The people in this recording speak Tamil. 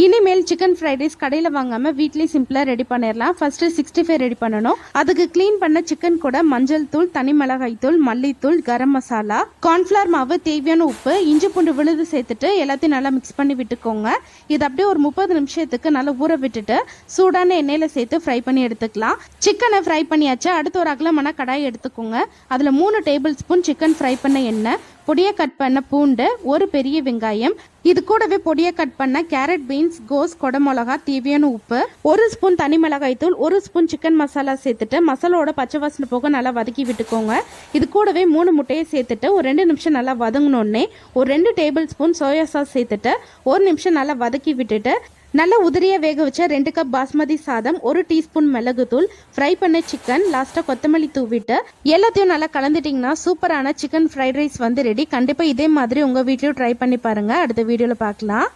இனிமேல் சிக்கன் ஃப்ரைட் ரைஸ் கடையில் வாங்காமல் வீட்லேயே சிம்பிளாக ரெடி பண்ணிடலாம். ஃபர்ஸ்ட் 65 ரெடி பண்ணணும். அதுக்கு க்ளீன் பண்ண சிக்கன் கூட மஞ்சள் தூள், தனி மிளகாய் தூள், மல்லித்தூள், கரம் மசாலா, கார்ன்ஃப்ளவர் மாவு, தேவையான உப்பு, இஞ்சி பூண்டு விழுது சேர்த்துட்டு எல்லாத்தையும் நல்லா மிக்ஸ் பண்ணி விட்டுக்கோங்க. இது அப்படியே ஒரு 30 நிமிஷத்துக்கு நல்லா ஊற விட்டுட்டு சூடான எண்ணெயில் சேர்த்து ஃப்ரை பண்ணி எடுத்துக்கலாம். சிக்கனை ஃப்ரை பண்ணியாச்சு. அடுத்து ஒரு அகலமான கடாய் எடுத்துக்கோங்க. அதில் 3 டேபிள் ஸ்பூன் சிக்கன் ஃப்ரை பண்ண எண்ணெய், பொடியை கட் பண்ண பூண்டு, ஒரு பெரிய வெங்காயம், இது கூடவே பொடியை கட் பண்ண கேரட், பீன்ஸ், கோஸ், கொடமிளகா, தேவையான உப்பு, 1 ஸ்பூன் தனி மிளகாய் தூள், 1 ஸ்பூன் சிக்கன் மசாலா சேர்த்துட்டு மசாலாவோட பச்சை வாசனை போக நல்லா வதக்கி விட்டுக்கோங்க. இது கூடவே 3 முட்டையை சேர்த்துட்டு ஒரு 2 நிமிஷம் நல்லா வதங்கினோடனே ஒரு 2 டேபிள் ஸ்பூன் சோயா சாஸ் சேர்த்துட்டு 1 நிமிஷம் நல்லா வதக்கி விட்டுட்டு நல்லா உதிரியா வேக வச்ச 2 கப் பாஸ்மதி சாதம், 1 டீஸ்பூன் மிளகுத்தூள், ஃப்ரை பண்ண சிக்கன், லாஸ்ட்டாக கொத்தமல்லி தூவிட்டு எல்லாத்தையும் நல்லா கலந்துட்டிங்கன்னா சூப்பரான சிக்கன் ஃப்ரைட் ரைஸ் வந்து ரெடி. கண்டிப்பாக இதே மாதிரி உங்கள் வீட்லையும் ட்ரை பண்ணி பாருங்கள். அடுத்த வீடியோவில் பார்க்கலாம்.